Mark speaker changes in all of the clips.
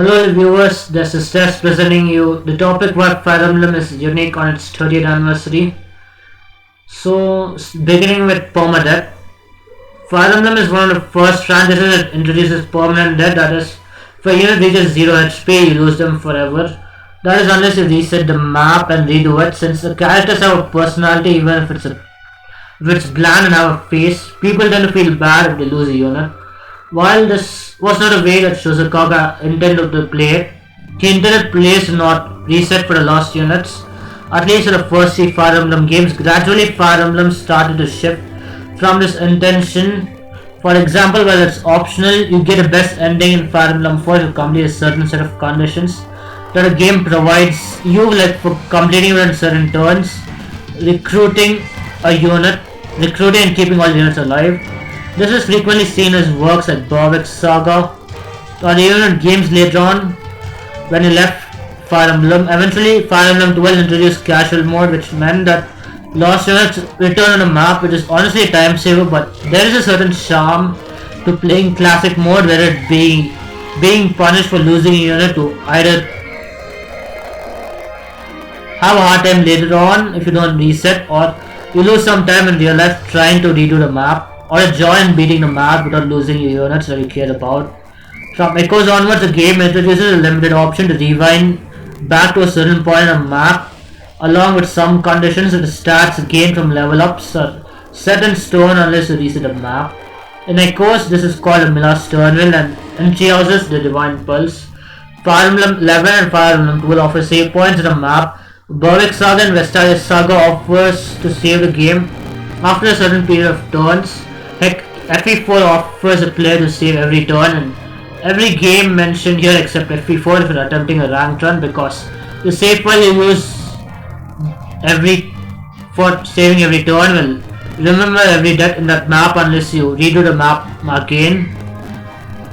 Speaker 1: Hello viewers, this is Tess presenting you the topic why Fire Emblem is unique on its 30th anniversary. So, beginning with permadeath, Fire Emblem is one of the first franchises that introduces permanent death, that is, if a unit reaches 0 HP, you lose them forever. That is unless you reset the map and redo it, since the characters have a personality even if it's bland and have a face, people tend to feel bad if they lose a unit. While this was not a way that Shosakaga intended to play it, he intended players to not reset for the lost units. At least in the first 3 Fire Emblem games, gradually Fire Emblem started to shift from this intention. For example, while it's optional, you get a best ending in Fire Emblem 4 to complete a certain set of conditions that a game provides you, like for completing within certain turns, recruiting a unit, recruiting and keeping all units alive. This is frequently seen as works like Berwick Saga or even in games later on when you left Fire Emblem. Eventually, Fire Emblem 12 introduced casual mode, which meant that lost units return on a map, which is honestly a time saver, but there is a certain charm to playing classic mode where it being punished for losing a unit to either have a hard time later on if you don't reset, or you lose some time in real life trying to redo the map, or a joy in beating the map without losing your units that you care about. From Echoes onwards, the game introduces a limited option to rewind back to a certain point on a map, along with some conditions that the stats gained from level ups are set in stone unless you reset the map. In Echoes, this is called a Mila's Turnwheel, and in Treehouses, the Divine Pulse. Fire Emblem 11 and Fire Emblem 12 offer save points on a map. Berwick Saga and Vestalia Saga offers to save the game after a certain period of turns. Heck, FE4 offers a player to save every turn, and every game mentioned here except FE4 if you're attempting a ranked run, because the save file you use for saving every turn will remember every death in that map unless you redo the map again.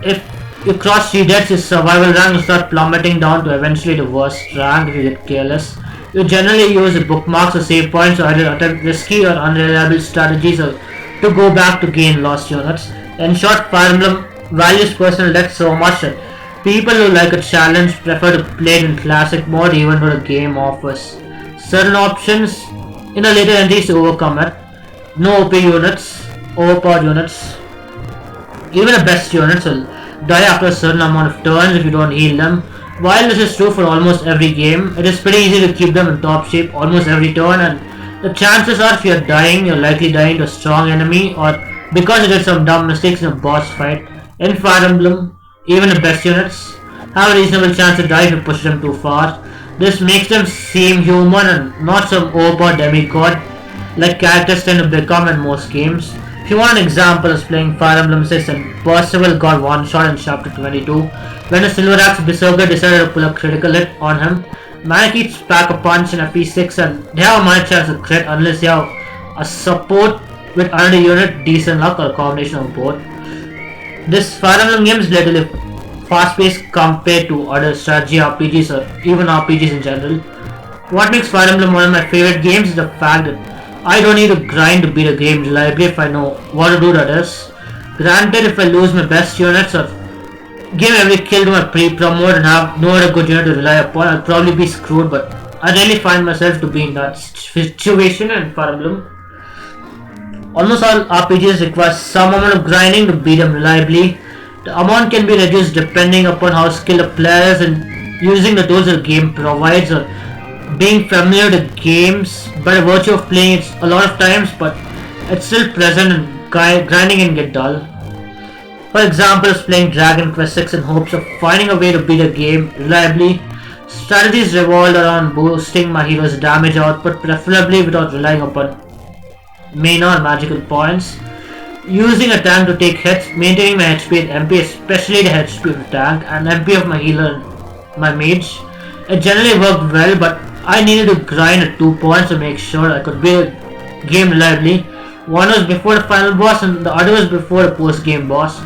Speaker 1: If you cross 3 deaths, your survival rank will start plummeting down to eventually the worst rank if you get careless. You generally use bookmarks or save points to either attempt risky or unreliable strategies or to go back to gain lost units. In short, Fire Emblem values personal death so much that people who like a challenge prefer to play it in classic mode even though the game offers certain options in the later entries to overcome it. No OP units, overpowered units, even the best units will die after a certain amount of turns if you don't heal them. While this is true for almost every game, it is pretty easy to keep them in top shape almost every turn, and the chances are if you're dying, you're likely dying to a strong enemy or because you did some dumb mistakes in a boss fight. In Fire Emblem, even the best units have a reasonable chance to die if you push them too far. This makes them seem human and not some overpowered demigod like characters tend to become in most games. If you want an example of playing Fire Emblem 6 and Percival got one shot in chapter 22 when a Silver Axe Berserker decided to pull a critical hit on him. Manakeets pack a punch in FP6 and they have a minor chance to crit unless you have a support with another unit, decent luck, or a combination of both. This Fire Emblem game is relatively fast paced compared to other strategy RPGs or even RPGs in general. What makes Fire Emblem one of my favorite games is the fact that I don't need to grind to beat a game reliably if I know what to do, that is. Granted, if I lose my best units or give every kill to my pre-promote and have no other good unit to rely upon, I'll probably be screwed, but I really find myself to be in that situation in Fire Emblem. Almost all RPGs require some amount of grinding to beat them reliably. The amount can be reduced depending upon how skilled a player is in using the tools the game provides or being familiar with the games by virtue of playing it a lot of times, but it's still present and grinding can get dull. For example, playing Dragon Quest 6 in hopes of finding a way to beat a game reliably. Strategies revolved around boosting my hero's damage output, preferably without relying upon mana or magical points. Using a tank to take hits, maintaining my HP and MP, especially the HP of the tank, and MP of my healer and my mage. It generally worked well, but I needed to grind at 2 points to make sure I could beat the game reliably. One was before the final boss and the other was before the post-game boss.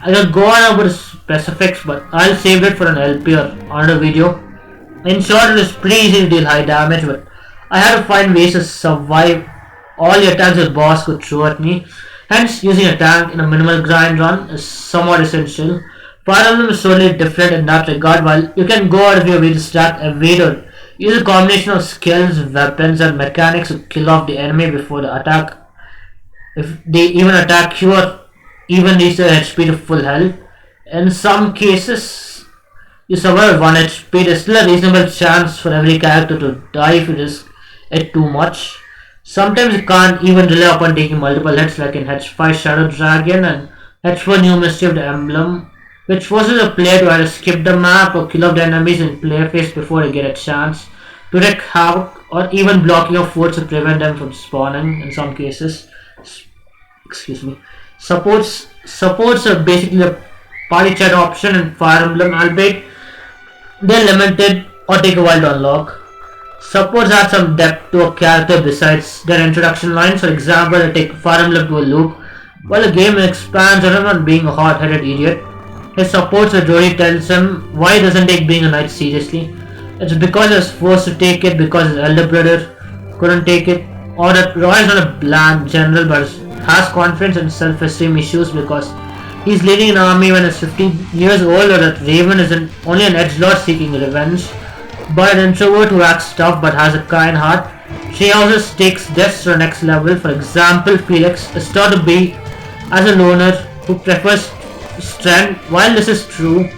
Speaker 1: I could go on about the specifics, but I'll save it for an LP or another video. In short, it is pretty easy to deal high damage, but I had to find ways to survive all the attacks the boss could throw at me. Hence, using a tank in a minimal grind run is somewhat essential. Fire Emblem is totally different in that regard. While you can go out of your way to stack, evade, or use a combination of skills, weapons, and mechanics to kill off the enemy before the attack, if they even attack you or even reach their HP to full health. In some cases, you survive 1 HP. There's still a reasonable chance for every character to die if you risk it too much. Sometimes you can't even rely upon taking multiple hits, like in H5 Shadow Dragon and H4 New Mystery of the Emblem, which forces a player to either skip the map or kill off the enemies in player phase before they get a chance to wreak havoc, or even blocking your force to prevent them from spawning in some cases. Excuse me. Supports are basically a party chat option in Fire Emblem, albeit they're limited or take a while to unlock. Supports add some depth to a character besides their introduction lines. For example, they take Fire Emblem to a loop while the game expands on him on being a hot-headed idiot. His supports where Jody tells him why he doesn't take being a knight seriously. It's because he was forced to take it because his elder brother couldn't take it, or that Roy is not a bland general but has confidence and self-esteem issues because he's leading an army when he's 15 years old, or that Raven isn't only an edgelord seeking revenge but an introvert who acts tough but has a kind heart. Treehouses takes this to the next level. For example, Felix is thought to be as a loner who prefers strength. While this is true,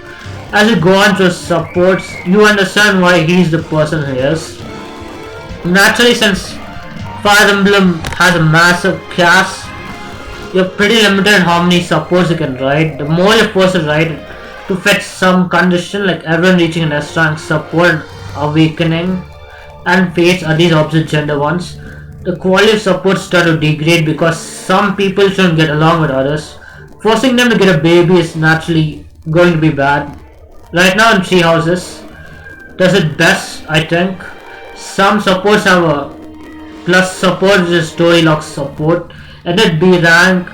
Speaker 1: as you go on to supports, you understand why he's the person he is. Naturally, since Fire Emblem has a massive cast, you're pretty limited in how many supports you can ride. The more you're forced to ride to fetch some condition, like everyone reaching an S rank support, awakening, and fates are these opposite gender ones, the quality of support start to degrade because some people shouldn't get along with others. Forcing them to get a baby is naturally going to be bad. Right now in Tree Houses does it best, I think. Some supports have a plus support, which is story lock support, and at B rank.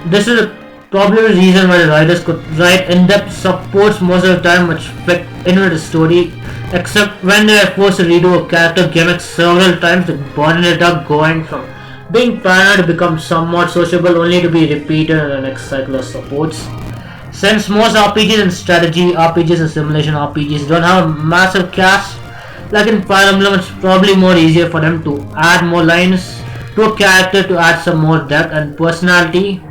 Speaker 1: This is probably the reason why the writers could write in-depth supports most of the time which fit in with the story, except when they are forced to redo a character gimmick several times, like burning it up, going from being paranoid to become somewhat sociable only to be repeated in the next cycle of supports. Since most RPGs and strategy RPGs and simulation RPGs don't have a massive cast, like in Fire Emblem, it's probably more easier for them to add more lines to a character to add some more depth and personality.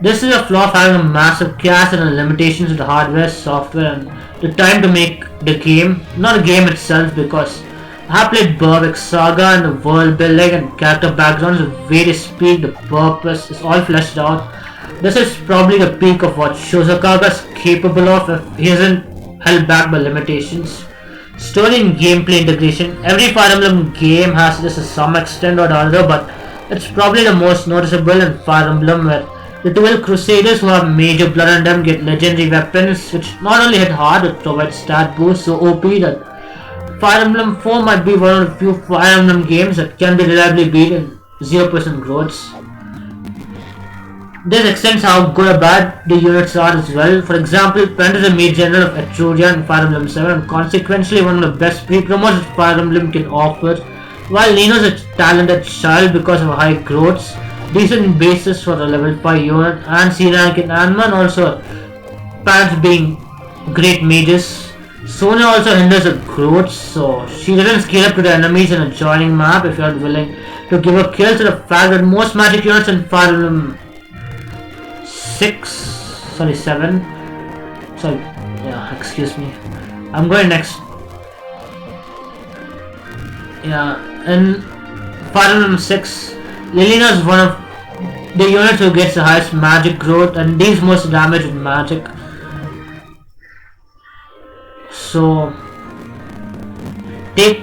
Speaker 1: This is a flaw of having a massive cast and the limitations of the hardware, software, and the time to make the game, not the game itself, because I have played Berwick's Saga and the world building and character backgrounds, the way they speak, the purpose is all fleshed out. This is probably the peak of what Shozakaga is capable of if he isn't held back by limitations. Story and gameplay integration. Every Fire Emblem game has this to some extent or the other, but it's probably the most noticeable in Fire Emblem, where the 12 Crusaders who have major blood on them get legendary weapons which not only hit hard but provide stat boosts so OP that Fire Emblem 4 might be one of the few Fire Emblem games that can be reliably beat in 0% growths. This extends how good or bad the units are as well. For example, Pent is a mage general of Etruria in Fire Emblem 7 and consequently one of the best pre-promos that Fire Emblem can offer, while Nino is a talented child because of high growths, decent basis for a level 5 unit, and C rank in Anman, also parents being great mages. Sonya also hinders her growth, so she doesn't scale up to the enemies in a joining map if you are willing to give her kills. To the fact that most magic units in Fire Emblem 7, excuse me, I'm going next. In Fire Emblem 6, Lilina is one of the units who gets the highest magic growth and deals most damage with magic. So, take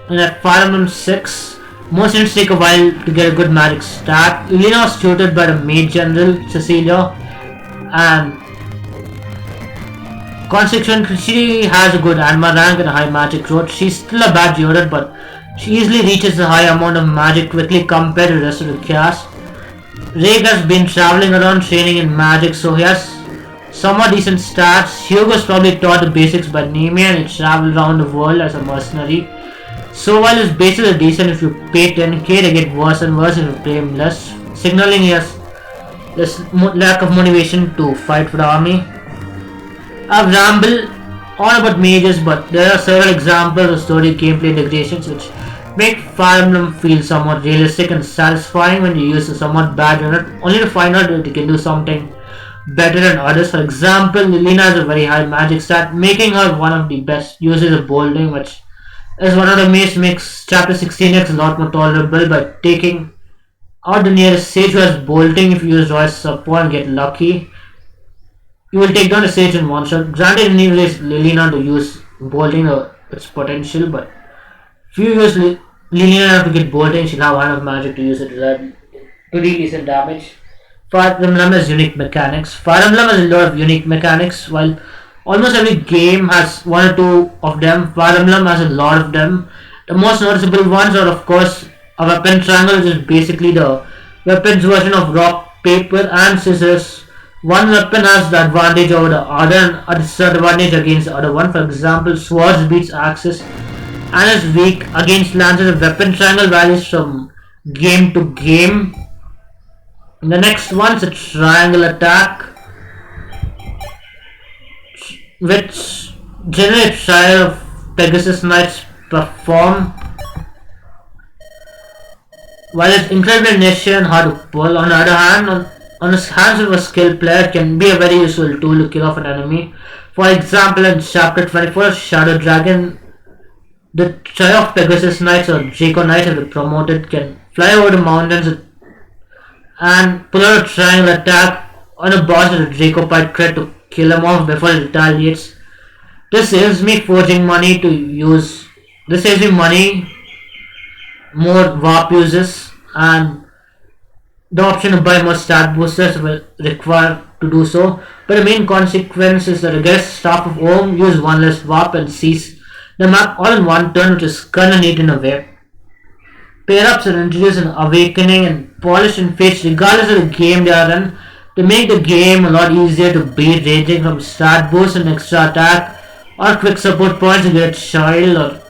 Speaker 1: in that Fire Emblem 6, most units take a while to get a good magic stat. Lilina was tutored by the Mage General Cecilia, and consequently she has a good Anma rank and a high magic growth. She's still a bad unit, but she easily reaches a high amount of magic quickly compared to the rest of the cast. Rake has been traveling around training in magic, so he has somewhat decent stats. Hugo's probably taught the basics by Nemi and he traveled around the world as a mercenary. So while his bases are decent, if you pay 10k they get worse and worse if you pay him less, signaling he has There's lack of motivation to fight for the army. I've rambled on about mages, but there are several examples of story gameplay integrations which make Fire Emblem feel somewhat realistic and satisfying when you use a somewhat bad unit, only to find out that you can do something better than others. For example, Lilina has a very high magic stat, making her one of the best users of bolting, which is one of the ways makes Chapter 16X a lot more tolerable by taking out the nearest sage who has bolting. If you use Roy's support and get lucky, you will take down the sage in one shot. Granted, you need Lilina to use bolting its potential, but if you use Lilina to get bolting, she'll have enough magic to use it to deal decent damage. Fire Emblem has unique mechanics. Fire Emblem has a lot of unique mechanics. While almost every game has one or two of them, Fire Emblem has a lot of them. The most noticeable ones are, of course, a weapon triangle, which is basically the weapons version of rock, paper, and scissors. One weapon has the advantage over the other and a disadvantage against the other one. For example, swords beats axes and is weak against lances. The weapon triangle varies from game to game. The next one is a triangle attack, which generally a trial of Pegasus Knights perform. While it's incredibly niche and hard to pull, on the other hand, on the hands of a skilled player, it can be a very useful tool to kill off an enemy. For example, in Chapter 24 of Shadow Dragon, the trio of Pegasus Knights or Draco Knights, if promoted, can fly over the mountains and pull out a triangle attack on a boss with a Draco Pite crit to kill him off before it retaliates. This saves me forging money to use. This saves me money, more warp uses, and the option to buy more stat boosters will require to do so. But the main consequence is that the guest staff of home use one less warp and seize the map all in one turn, which is kinda neat in a way. Pair-ups are introduced in Awakening and polished in Fates regardless of the game they are in to make the game a lot easier to beat, ranging from stat boost and extra attack or quick support points to get child or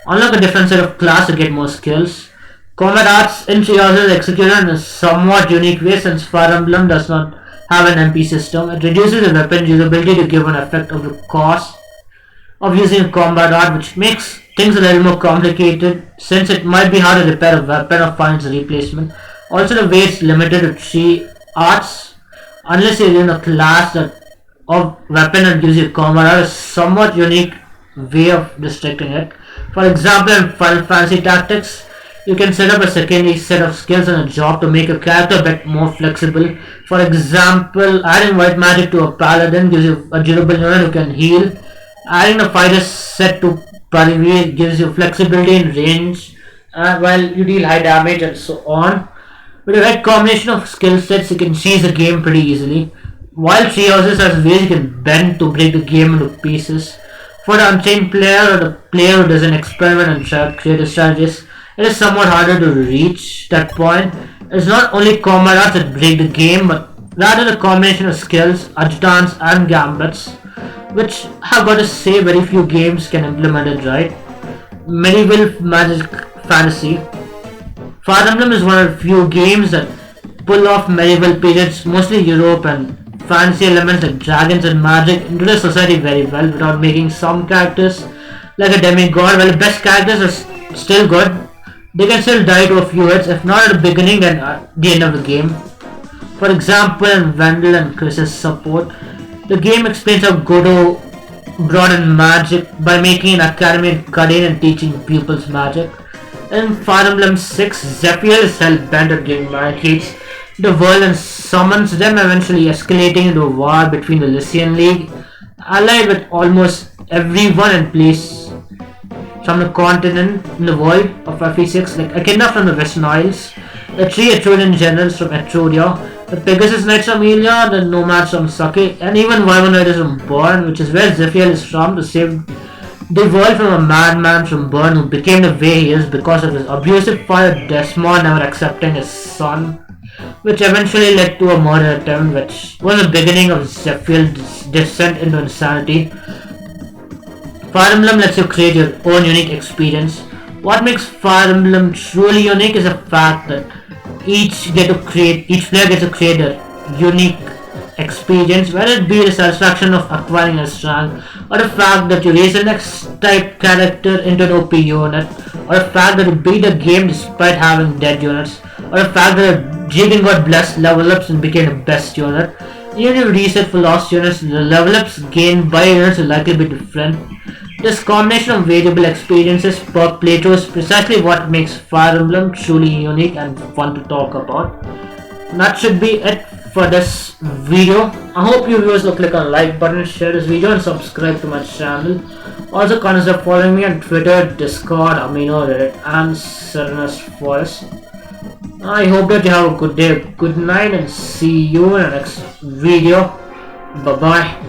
Speaker 1: unlock a different set of class to get more skills. Combat arts in Treehouse is executed in a somewhat unique way since Fire Emblem does not have an MP system. It reduces the weapon's usability to give an effect of the cost of using a combat art, which makes things a little more complicated since it might be hard to repair a weapon or find its replacement. Also, the way it's limited to 3 arts, unless you're in a class that of weapon that gives you combat art, is somewhat unique way of restricting it. For example, in Final Fantasy Tactics, you can set up a secondary set of skills and a job to make a character a bit more flexible. For example, adding white magic to a paladin gives you a durable unit who can heal. Adding a fighter set to Parivy gives you flexibility in range while you deal high damage and so on. With the right combination of skill sets, you can seize the game pretty easily. While Treehouses has ways you can bend to break the game into pieces. For the untrained player or the player who doesn't experiment and try to create a strategist, it is somewhat harder to reach that point. It's not only combat arts that break the game, but rather the combination of skills, adjutants and gambits, which have got to say very few games can implement it right. Medieval magic fantasy. Fire Emblem is one of the few games that pull off medieval periods, mostly Europe, and fantasy elements like dragons and magic into the society very well without making some characters like a demigod. While the best characters are still good, they can still die to a few hits, if not at the beginning then at the end of the game. For example, in Wendell and Chris's support, the game explains how Godot brought in magic by making an academy in Kadin and teaching pupils magic. In Fire Emblem 6, Zephyr is hell-bent on giving mandates to the world and summons them, eventually escalating into a war between the Lycian League, allied with almost everyone in place from the continent in the world of FE6, like Echidna from the Western Isles, the 3 Etrurian generals from Etruria, the Pegasus Knights from Ilia, the Nomads from Sake, and even Wyvern Riders from Bern, which is where Zephyr is from, to save the world from a madman from Bern who became the way he is because of his abusive father Desmond never accepting his son, which eventually led to a murder attempt, which was the beginning of Zephyr's descent into insanity. Fire Emblem lets you create your own unique experience. What makes Fire Emblem truly unique is the fact that each player gets to create their unique experience, whether it be the satisfaction of acquiring a rank, or the fact that you raise the next type character into an OP unit, or the fact that you beat the game despite having dead units, or the fact that Jigen got blessed level ups and became the best unit. Even if you reset for lost units, the level ups gained by units will likely be different. This combination of variable experiences per playthrough is precisely what makes Fire Emblem truly unique and fun to talk about. And that should be it for this video. I hope you viewers will click on the like button, share this video and subscribe to my channel. Also consider following me on Twitter, Discord, Amino, Reddit and Serenesforest. I hope that you have a good day, good night and see you in the next video. Bye bye.